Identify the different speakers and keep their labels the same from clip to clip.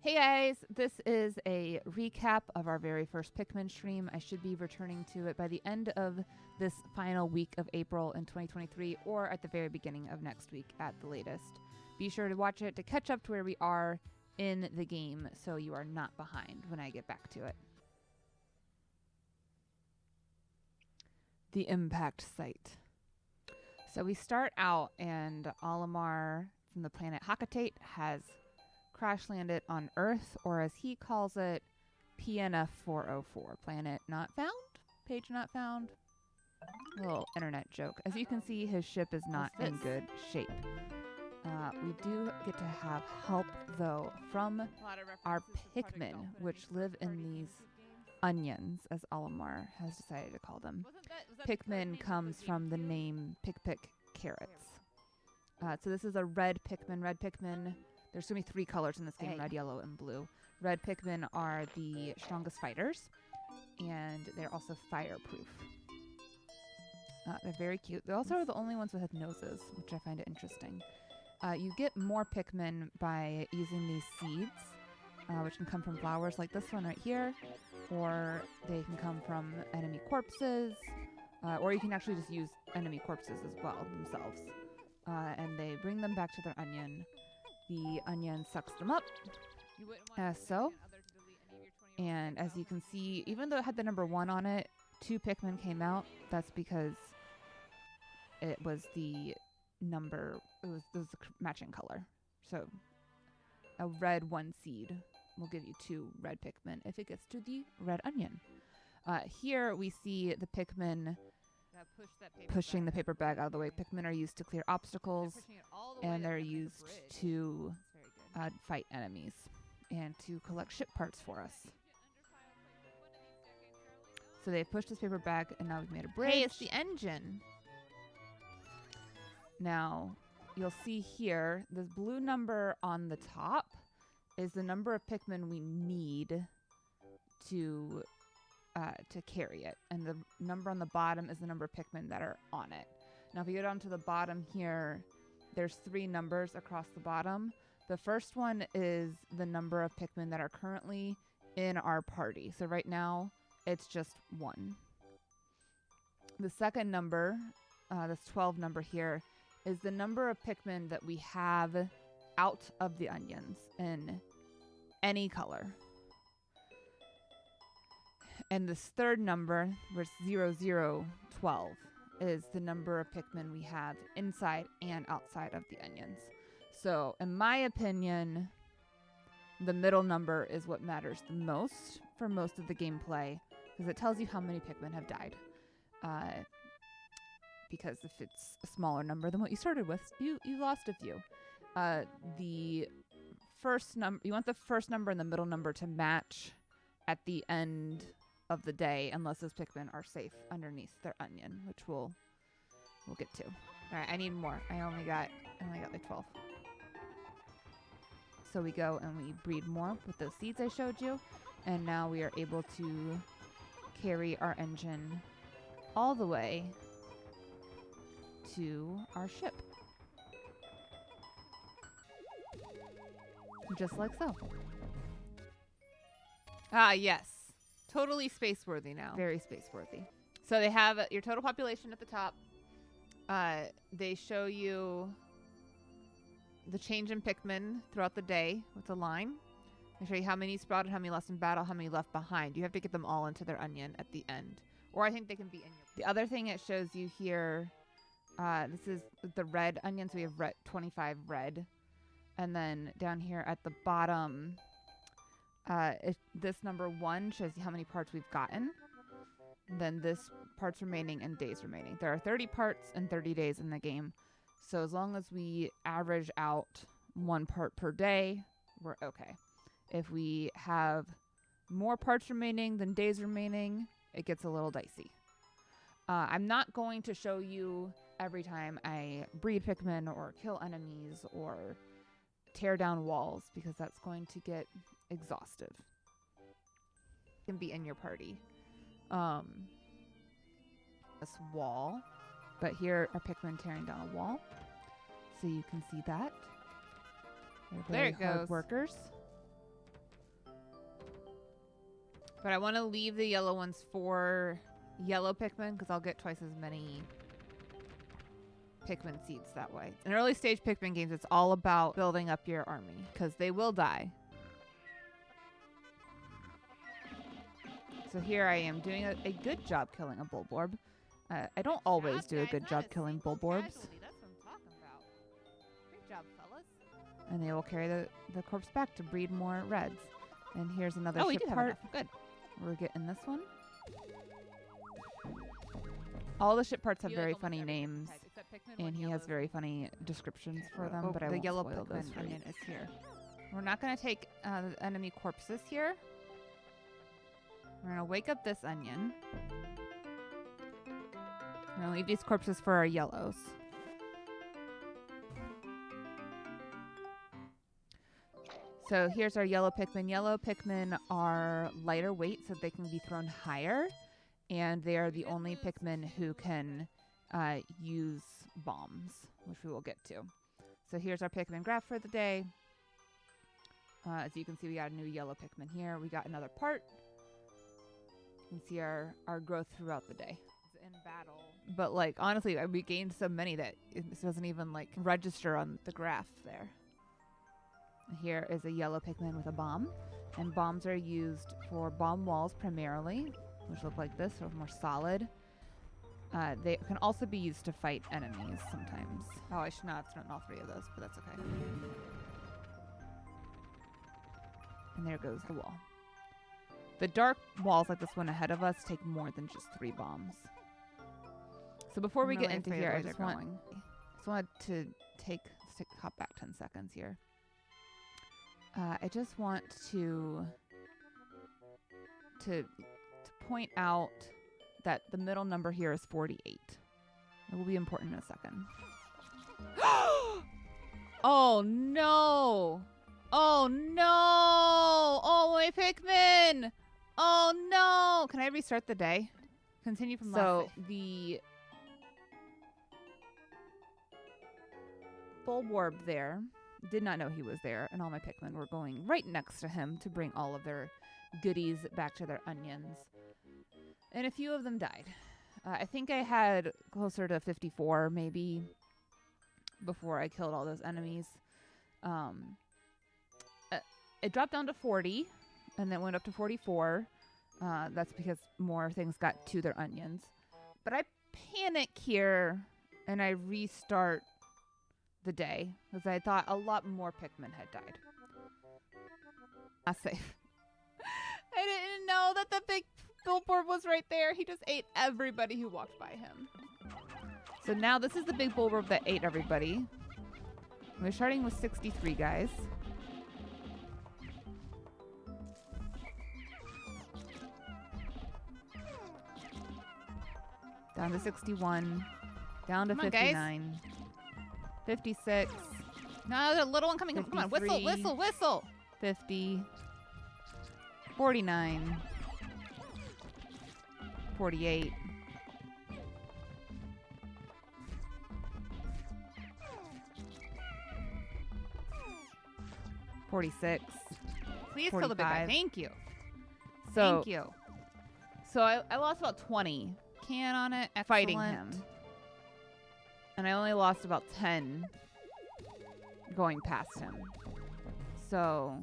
Speaker 1: Hey guys, this is a recap of our very first Pikmin stream. I should be returning to it by the end of this final week of April in 2023 or at the very beginning of next week at the latest. Be sure to watch it to catch up to where we are in the game so you are not behind when I get back to it. The impact site. So we start out and Olimar from the planet Hakatate has crash landed on Earth, or as he calls it, PNF 404, planet not found, page not found. Little internet joke. As you can see, his ship is not in good shape. We do get to have help, though, from our Pikmin, which live in these onions, as Olimar has decided to call them. Pikmin comes from the name Pick Carrots. So this is a red Pikmin. Red Pikmin, there's going to be 3 colors in this game, red, yellow, and blue. Red Pikmin are the strongest fighters, and they're also fireproof. They're very cute. They also are the only ones with noses, which I find interesting. You get more Pikmin by using these seeds, which can come from flowers like this one right here, or they can come from enemy corpses, or you can actually just use enemy corpses as well themselves. And they bring them back to their onion. The onion sucks them up, as so. And as you can see, even though it had the number 1 on it, 2 Pikmin came out. That's because it was the number, it was the matching color. So a red 1 seed will give you 2 red Pikmin if it gets to the red onion. Here we see the Pikmin pushing the paper bag out of the way. Pikmin are used to clear obstacles, and they're used to fight enemies and to collect ship parts for us. So they've pushed this paper bag, and now we've made a bridge. Hey, it's the engine. Now, you'll see here, this blue number on the top is the number of Pikmin we need to carry it. And the number on the bottom is the number of Pikmin that are on it. Now, if you go down to the bottom here, there's 3 numbers across the bottom. The first one is the number of Pikmin that are currently in our party. So right now, it's just 1. The second number, this 12 number here, is the number of Pikmin that we have out of the onions in any color. And this third number, which is 0012, is the number of Pikmin we have inside and outside of the onions. So, in my opinion, the middle number is what matters the most for most of the gameplay, because it tells you how many Pikmin have died. Because if it's a smaller number than what you started with, you lost a few. The first number, you want the first number and the middle number to match at the end of the day, unless those Pikmin are safe underneath their onion, which we'll get to. All right, I need more. I only got like 12. So we go and we breed more with those seeds I showed you, and now we are able to carry our engine all the way to our ship. Just like so. Ah, yes. Totally space-worthy now. Very space-worthy. So they have your total population at the top. They show you the change in Pikmin throughout the day with a line. They show you how many sprouted, how many lost in battle, how many left behind. You have to get them all into their onion at the end. Or I think they can be in your... The other thing it shows you here, this is the red onions. We have 25 red. And then down here at the bottom... this number 1 shows you how many parts we've gotten. Then this parts remaining and days remaining. There are 30 parts and 30 days in the game. So as long as we average out 1 part per day, we're okay. If we have more parts remaining than days remaining, it gets a little dicey. I'm not going to show you every time I breed Pikmin or kill enemies or tear down walls, because that's going to get exhaustive. It can be in your party. This wall, but here are Pikmin tearing down a wall, so you can see that. They're very hard workers. But I want to leave the yellow ones for yellow Pikmin because I'll get twice as many Pikmin seeds that way. In early stage Pikmin games, it's all about building up your army because they will die. So here I am doing a good job killing a Bulborb. I don't always do a good job killing Bulborbs. That's what I'm talking about. Great job, fellas. And they will carry the corpse back to breed more reds. And here's another ship part. Good. We're getting this one. All the ship parts have very funny names, and he has very funny descriptions for them, but I won't spoil those for you. Is here. We're not going to take the enemy corpses here. We're going to wake up this onion. We're going to leave these corpses for our yellows. So here's our yellow Pikmin. Yellow Pikmin are lighter weight, so they can be thrown higher. And they are the only Pikmin who can use bombs, which we will get to. So here's our Pikmin graph for the day. As you can see, we got a new yellow Pikmin here. We got another part. You can see our growth throughout the day. It's in battle. But, like, honestly, we gained so many that it doesn't even, like, register on the graph there. Here is a yellow Pikmin with a bomb. And bombs are used for bomb walls primarily, which look like this, so more solid. They can also be used to fight enemies sometimes. Oh, I should not have thrown all three of those, but that's okay. And there goes the wall. The dark walls like this one ahead of us take more than just 3 bombs. So before we get into here, I just wanted to hop back 10 seconds here. I just want to point out that the middle number here is 48. It will be important in a second. Oh no! Oh no! Oh, my Pikmin! Oh no! Can I restart the day? Continue from last day. So the Bulborb there did not know he was there, and all my Pikmin were going right next to him to bring all of their goodies back to their onions. And a few of them died. I think I had closer to 54 maybe before I killed all those enemies. It dropped down to 40 and then went up to 44. That's because more things got to their onions. But I panic here and I restart the day because I thought a lot more Pikmin had died. Not safe. I didn't know that the big Bulborb was right there. He just ate everybody who walked by him. So now this is the big Bulborb that ate everybody. We're starting with 63 guys. Down to 61. Down to 59. 56. No, there's a little one coming. Come on, whistle, whistle, whistle. 50. 49. 48. 46. Please 45. Kill the big guy. Thank you. Thank you. So I lost about 20. Can on it. Excellent. Fighting him. And I only lost about 10 going past him. So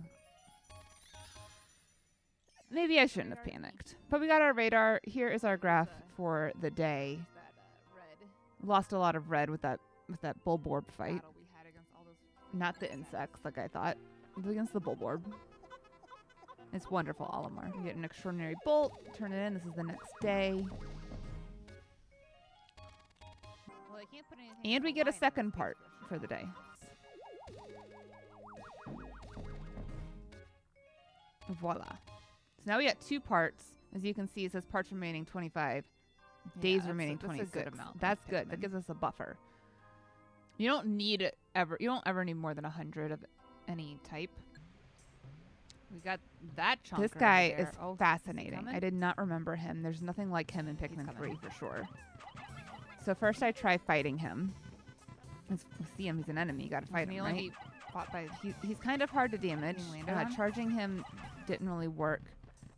Speaker 1: maybe I shouldn't have panicked. But we got our radar. Here is our graph for the day. Lost a lot of red with that Bulborb fight. Not the insects like I thought. It was against the Bulborb. It's wonderful, Olimar. We get an extraordinary bolt. Turn it in. This is the next day. And we get a second part for the day. Voila. So now we got 2 parts. As you can see, it says parts remaining 25. Days remaining 26. That's a good amount. That's good. That gives us a buffer. You don't ever need more than 100 of any type. We got that chunk. This guy is fascinating. I did not remember him. There's nothing like him in Pikmin 3 for sure. So first I try fighting him. We see him, he's an enemy. You gotta fight him, right? He's kind of hard to damage. Charging him didn't really work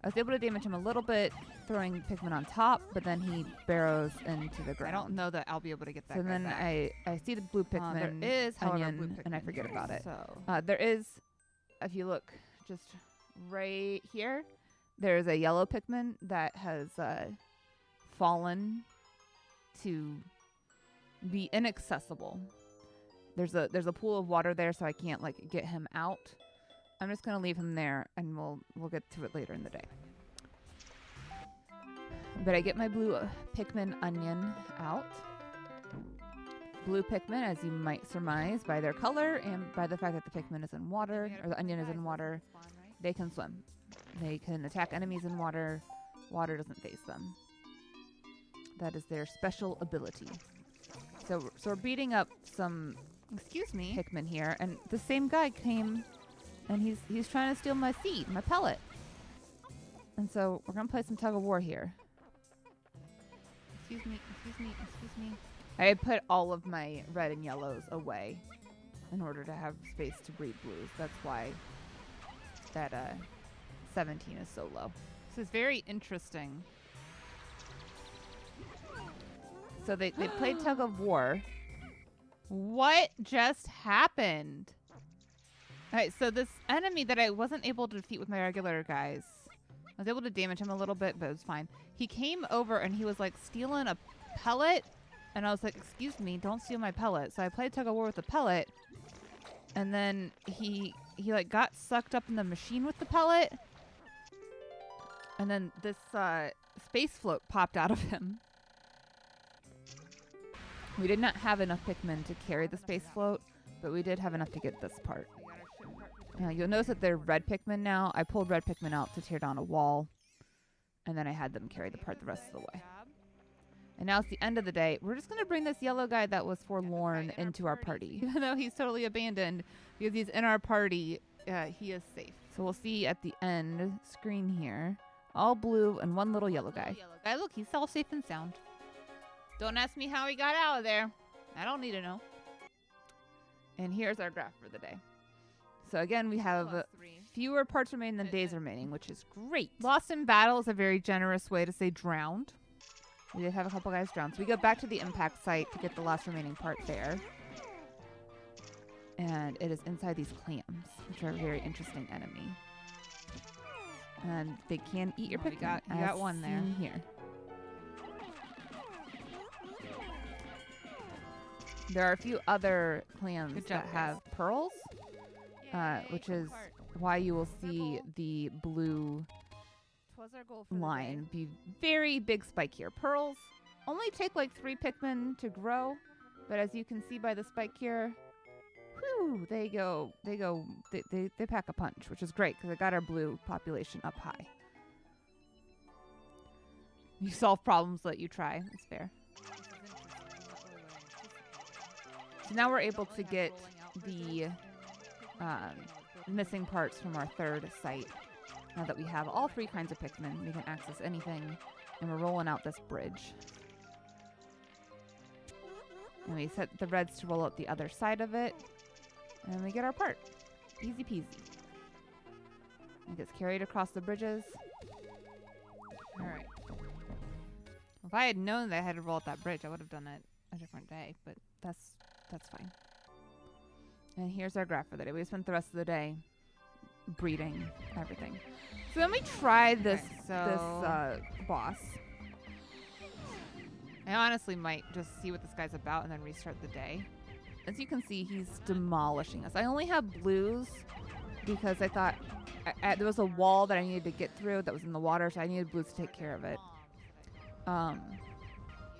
Speaker 1: I was able to damage him a little bit, throwing Pikmin on top, but then he burrows into the ground.
Speaker 2: I don't know that I'll be able to get that.
Speaker 1: So
Speaker 2: guy
Speaker 1: then
Speaker 2: back.
Speaker 1: I see the blue Pikmin,
Speaker 2: there is, however,
Speaker 1: onion,
Speaker 2: blue Pikmin
Speaker 1: and I forget about it.
Speaker 2: So
Speaker 1: There is, if you look just right here, there's a yellow Pikmin that has fallen to be inaccessible. There's a pool of water there, so I can't like get him out. I'm just gonna leave him there, and we'll get to it later in the day. But I get my blue Pikmin onion out. Blue Pikmin, as you might surmise by their color and by the fact that the Pikmin is in water, or the onion is in water, they can swim. They can attack enemies in water. Water doesn't faze them. That is their special ability. So we're beating up some Pikmin here, and the same guy came, and he's trying to steal my seed, my pellet. And so we're gonna play some tug of war here. Excuse me. I had put all of my red and yellows away in order to have space to breed blues. That's why that 17 is so low.
Speaker 2: this is very interesting.
Speaker 1: So they played tug of war.
Speaker 2: What just happened? All right, so this enemy that I wasn't able to defeat with my regular guys, I was able to damage him a little bit, but it was fine. He came over and he was like stealing a pellet, and I was like, excuse me, don't steal my pellet. So I played tug of war with the pellet, and then he like got sucked up in the machine with the pellet, and then this space float popped out of him.
Speaker 1: We did not have enough Pikmin to carry the space float, but we did have enough to get this part. You'll notice that they're red Pikmin now. I pulled red Pikmin out to tear down a wall, and then I had them carry the part the rest of the way. And now it's the end of the day. We're just going to bring this yellow guy that was forlorn into our party.
Speaker 2: Even though he's totally abandoned, because he's in our party, he is safe.
Speaker 1: So we'll see at the end screen here, all blue and one little yellow guy.
Speaker 2: Look, he's all safe and sound. Don't ask me how he got out of there. I don't need to know.
Speaker 1: And here's our graph for the day. So again, we have fewer parts remaining than days remaining, which is great.
Speaker 2: Lost in battle is a very generous way to say drowned.
Speaker 1: We did have a couple guys drown. So we go back to the impact site to get the last remaining part there. And it is inside these clams, which are a very interesting enemy. And they can eat your Pikmin.
Speaker 2: You got one there.
Speaker 1: Here. There are a few other clams that have pearls, which is why you will see the blue line be very big spike here. Pearls only take like 3 Pikmin to grow, but as you can see by the spike here, whew, they pack a punch, which is great because it got our blue population up high. You solve problems, let you try. It's fair. So now we're able to get the missing parts from our third site. Now that we have all 3 kinds of Pikmin, we can access anything, and we're rolling out this bridge. And we set the reds to roll out the other side of it, and we get our part. Easy peasy. It gets carried across the bridges.
Speaker 2: All right. If I had known that I had to roll out that bridge, I would have done it a different day, but
Speaker 1: that's fine. And here's our graph for the day. We spent the rest of the day breeding everything. So then we try this boss.
Speaker 2: I honestly might just see what this guy's about and then restart the day.
Speaker 1: As you can see, he's demolishing us. I only have blues because I thought there was a wall that I needed to get through that was in the water, so I needed blues to take care of it. But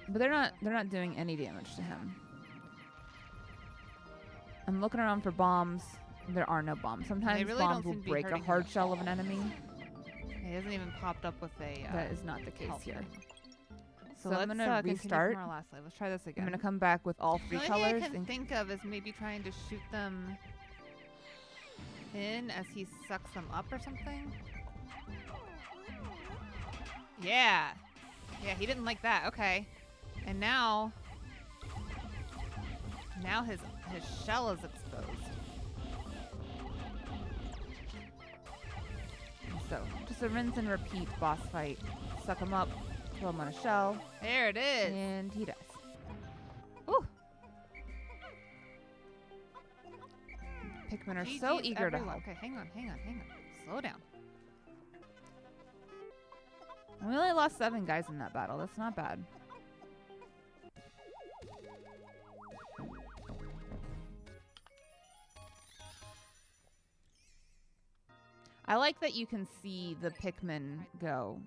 Speaker 1: they're not doing any damage to him. I'm looking around for bombs. There are no bombs. Sometimes
Speaker 2: really
Speaker 1: bombs will break a hard shell of an enemy.
Speaker 2: He hasn't even popped up with a...
Speaker 1: that is not the case here. So
Speaker 2: let's
Speaker 1: I'm going to restart.
Speaker 2: Let's try this again.
Speaker 1: I'm going to come back with all 3
Speaker 2: the
Speaker 1: colors.
Speaker 2: only thing I can think of is maybe trying to shoot them in as he sucks them up or something. Yeah. Yeah, he didn't like that. Okay. And now his shell is exposed.
Speaker 1: So So, just a rinse and repeat boss fight. Suck him up, throw him on a shell.
Speaker 2: There it is.
Speaker 1: And he dies. Ooh. Pikmin are so
Speaker 2: GG's
Speaker 1: eager to
Speaker 2: everyone.
Speaker 1: help.
Speaker 2: Okay, hang on. Slow down.
Speaker 1: And we only lost 7 guys in that battle. That's not bad. I like that you can see the Pikmin go.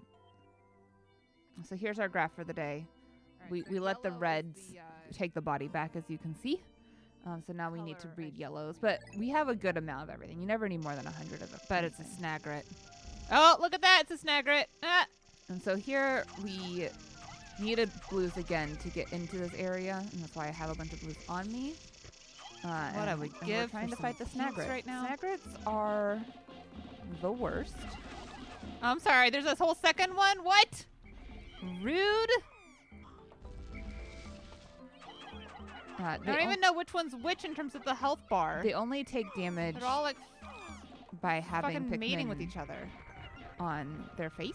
Speaker 1: So here's our graph for the day.
Speaker 2: Right,
Speaker 1: We let the
Speaker 2: yellow is
Speaker 1: reds
Speaker 2: the,
Speaker 1: take the body back, as you can see. So now we need to breed yellows. But we have a good amount of everything. You never need more than 100 of them.
Speaker 2: but it's a snagret. Oh, look at that. It's a snagret. Ah.
Speaker 1: And so here we needed blues again to get into this area. And that's why I have a bunch of blues on me.
Speaker 2: What I would
Speaker 1: we're
Speaker 2: give
Speaker 1: trying
Speaker 2: for
Speaker 1: to fight the
Speaker 2: some peeps
Speaker 1: snagrets
Speaker 2: right now.
Speaker 1: Snagrets are the worst.
Speaker 2: I'm sorry. There's this whole second one. What? Rude. I don't even know which one's which in terms of the health bar.
Speaker 1: They only take damage
Speaker 2: They're all like
Speaker 1: by having
Speaker 2: fucking
Speaker 1: Pikmin
Speaker 2: mating with each other.
Speaker 1: on their face.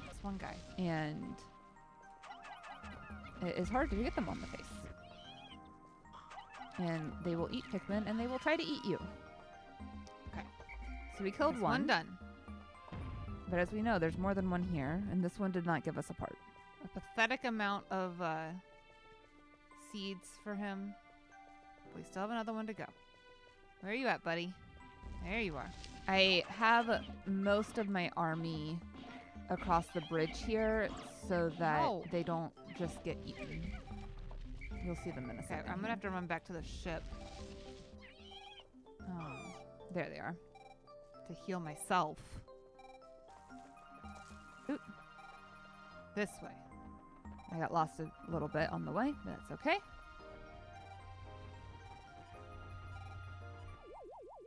Speaker 2: This one guy.
Speaker 1: And it is hard to get them on the face. And they will eat Pikmin, and they will try to eat you.
Speaker 2: Okay.
Speaker 1: So we killed
Speaker 2: That's
Speaker 1: one.
Speaker 2: one done.
Speaker 1: But as we know, there's more than one here, and this one did not give us a part.
Speaker 2: A pathetic amount of seeds for him. We still have another one to go. Where are you at, buddy? There you are.
Speaker 1: I have most of my army across the bridge here so that
Speaker 2: No.
Speaker 1: they don't just get eaten. You'll see them in a
Speaker 2: Okay,
Speaker 1: second.
Speaker 2: I'm gonna have to run back to the ship
Speaker 1: There they are.
Speaker 2: to heal myself.
Speaker 1: Ooh.
Speaker 2: This way.
Speaker 1: I got lost a little bit on the way, but that's okay.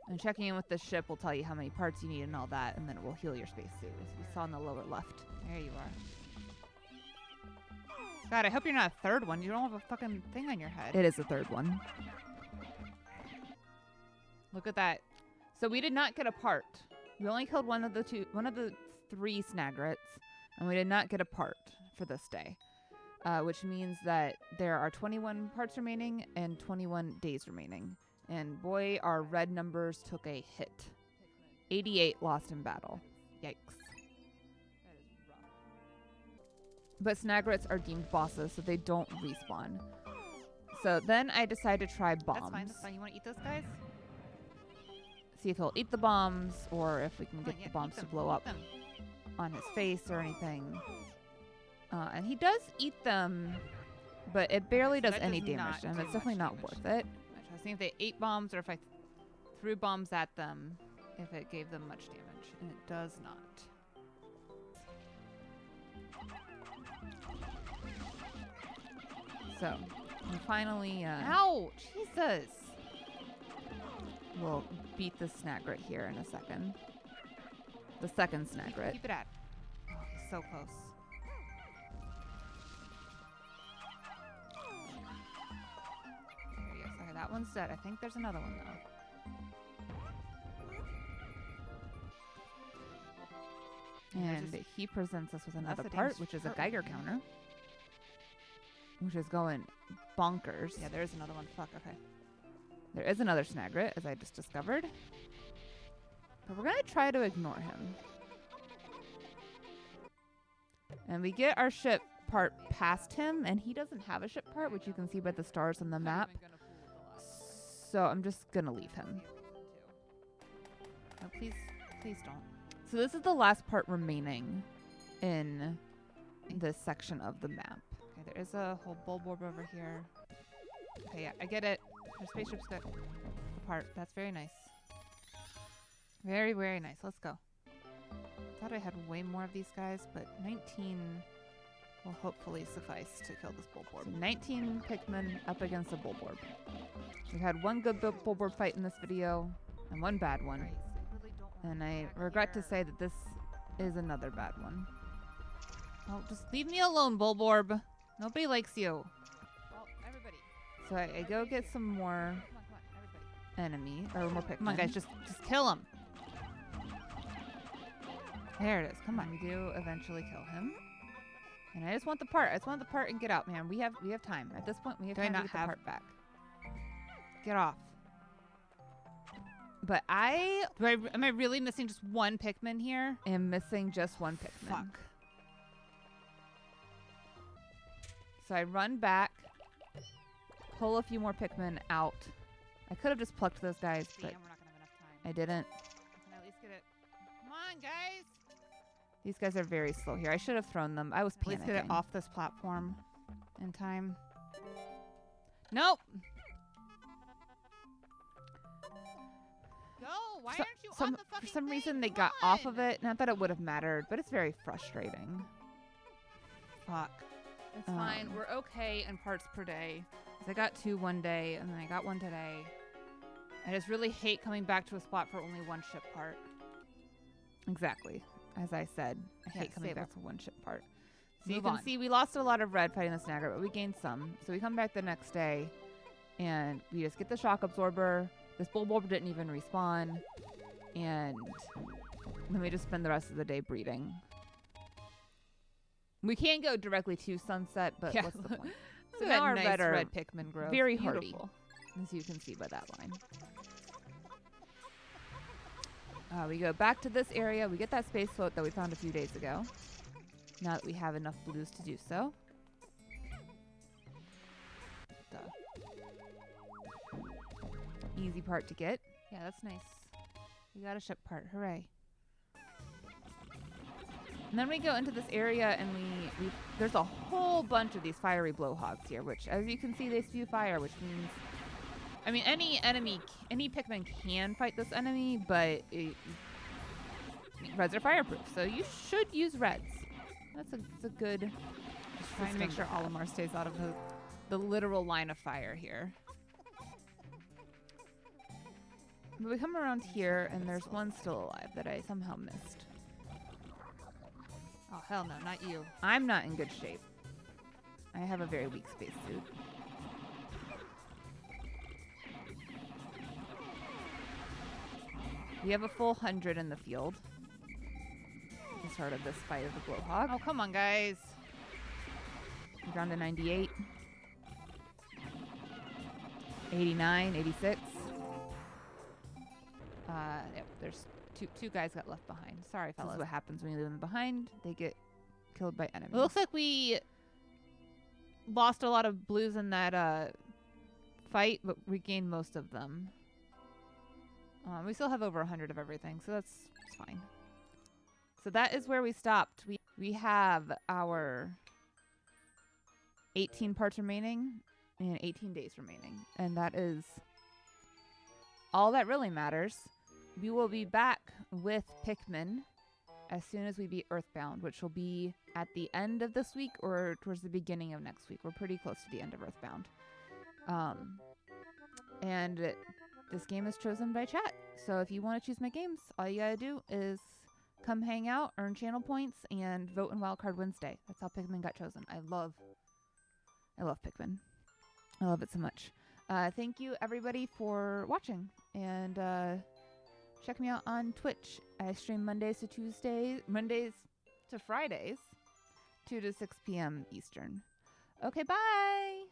Speaker 1: And checking in with the ship will tell you how many parts you need and all that, and then it will heal your spacesuit, as we saw in the lower left.
Speaker 2: There you are. God, I hope you're not a third one. You don't have a fucking thing on your head.
Speaker 1: It is the third one.
Speaker 2: Look at that.
Speaker 1: So we did not get a part. We only killed one of the 3 snagrets, and we did not get a part for this day. Which means that there are 21 parts remaining and 21 days remaining. And boy, our red numbers took a hit. 88 lost in battle. Yikes. But snagrets are deemed bosses, so they don't respawn. So then I decided to try bombs.
Speaker 2: That's fine. That's fine. You want to eat those guys?
Speaker 1: See if he'll eat the bombs, or if we can
Speaker 2: Come
Speaker 1: get
Speaker 2: on, yeah,
Speaker 1: the bombs
Speaker 2: eat
Speaker 1: to
Speaker 2: them,
Speaker 1: blow
Speaker 2: eat
Speaker 1: up
Speaker 2: them.
Speaker 1: on his face or anything. And he does eat them, but it barely
Speaker 2: So
Speaker 1: does
Speaker 2: that
Speaker 1: any
Speaker 2: does
Speaker 1: damage
Speaker 2: not
Speaker 1: to him.
Speaker 2: do
Speaker 1: It's definitely
Speaker 2: much
Speaker 1: not
Speaker 2: damage.
Speaker 1: worth it.
Speaker 2: I was seeing if they ate bombs or if I threw bombs at them, if it gave them much damage. And it does not.
Speaker 1: So we finally
Speaker 2: Ow! Jesus!
Speaker 1: will beat the snagret here in a second. The second snagret.
Speaker 2: Keep it at. Oh, he's so close. There he is. Okay, that one's dead. I think there's another one, though.
Speaker 1: And he presents us with another
Speaker 2: a damn
Speaker 1: part, which is a
Speaker 2: short
Speaker 1: Geiger
Speaker 2: one.
Speaker 1: counter. Which is going bonkers.
Speaker 2: Yeah, there's another one. Fuck, okay.
Speaker 1: There is another snagret, as I just discovered. But we're going to try to ignore him. And we get our ship part past him, and he doesn't have a ship part, which you can see by the stars on the map. So I'm just going to leave him.
Speaker 2: No, please, please don't.
Speaker 1: So this is the last part remaining in this section of the map.
Speaker 2: Okay, there is a whole bulborb over here. Okay, yeah, I get it. Your spaceship's good. Apart. That's very nice. Very, very nice. Let's go. Thought I had way more of these guys, but 19 will hopefully suffice to kill this bulborb.
Speaker 1: So 19 Pikmin up against a Bulborb. We've had one good Bulborb fight in this video, and one bad one.
Speaker 2: Christ, I really don't want
Speaker 1: And
Speaker 2: to
Speaker 1: I
Speaker 2: go back
Speaker 1: regret to
Speaker 2: here.
Speaker 1: say that this is another bad one.
Speaker 2: Oh, just leave me alone, bulborb. Nobody likes you. Well, everybody.
Speaker 1: So I go get some more
Speaker 2: Come on, everybody.
Speaker 1: enemy, or more Pikmin.
Speaker 2: Come on, guys, just kill him. There it is. Come on. We do eventually kill him. And I just want the part. I just want the part and get out, man. We have time. At this point, we have time to get the part back. Get off. But am I really missing just one Pikmin here?
Speaker 1: I'm missing just one Pikmin.
Speaker 2: Fuck.
Speaker 1: So I run back, pull a few more Pikmin out. I could have just plucked those guys, but
Speaker 2: Damn, we're not gonna have enough time.
Speaker 1: I didn't.
Speaker 2: I can at least get it. Come on, guys.
Speaker 1: These guys are very slow here. I should have thrown them. I was
Speaker 2: Please
Speaker 1: panicking.
Speaker 2: get it off this platform in time. Nope. Go. Why aren't you on the fucking
Speaker 1: For some
Speaker 2: thing?
Speaker 1: reason, they
Speaker 2: Come
Speaker 1: got off
Speaker 2: on.
Speaker 1: of it. Not that it would have mattered, but it's very frustrating.
Speaker 2: Fuck. It's fine. We're okay in parts per day.
Speaker 1: 'Cause I got 2 one day, and then I got 1 today.
Speaker 2: I just really hate coming back to a spot for only one ship part.
Speaker 1: Exactly. As I said, I hate
Speaker 2: Yes,
Speaker 1: coming
Speaker 2: save
Speaker 1: back
Speaker 2: us.
Speaker 1: to 1 ship part. So you
Speaker 2: Move
Speaker 1: can
Speaker 2: on.
Speaker 1: see we lost a lot of red fighting the snagger, but we gained some. So we come back the next day, and we just get the shock absorber. This bulb didn't even respawn, and then we just spend the rest of the day breeding. We can go directly to sunset, but
Speaker 2: Yeah.
Speaker 1: what's the point?
Speaker 2: So
Speaker 1: So
Speaker 2: now
Speaker 1: now our
Speaker 2: nice
Speaker 1: red are
Speaker 2: red Pikmin growth.
Speaker 1: very hardy,
Speaker 2: Beautiful.
Speaker 1: as you can see by that line. We go back to this area. We get that space float that we found a few days ago. Now that we have enough blues to do so. Easy part to get.
Speaker 2: Yeah, that's nice. We got a ship part. Hooray.
Speaker 1: And then we go into this area and we there's a whole bunch of these fiery blowhogs here, which as you can see they spew fire, which means I mean any Pikmin can fight this enemy, but reds are fireproof, so you should use reds. That's a good
Speaker 2: Just trying to make sure
Speaker 1: system to have.
Speaker 2: Olimar stays out of the literal line of fire here.
Speaker 1: But we come around here and there's one still alive that I somehow missed.
Speaker 2: Oh, hell no, not you.
Speaker 1: I'm not in good shape. I have a very weak spacesuit. We have a full 100 in the field. The start of this fight of the blowhog.
Speaker 2: Oh, come on, guys.
Speaker 1: We're down to 98. 89, 86.
Speaker 2: Yep, there's two guys got left behind. Sorry,
Speaker 1: This
Speaker 2: fellas.
Speaker 1: is what happens when you leave them behind. They get killed by enemies.
Speaker 2: It looks like we lost a lot of blues in that fight, but we gained most of them. We still have over 100 of everything, so it's fine.
Speaker 1: So that is where we stopped. We have our 18 parts remaining and 18 days remaining. And that is all that really matters. We will be back with Pikmin as soon as we beat Earthbound, which will be at the end of this week or towards the beginning of next week. We're pretty close to the end of Earthbound. And this game is chosen by chat. So if you want to choose my games, all you gotta do is come hang out, earn channel points, and vote in Wildcard Wednesday. That's how Pikmin got chosen. I love Pikmin. I love it so much. Thank you everybody for watching, and check me out on Twitch. I stream Mondays to Fridays, 2 to 6 p.m. Eastern. Okay, bye.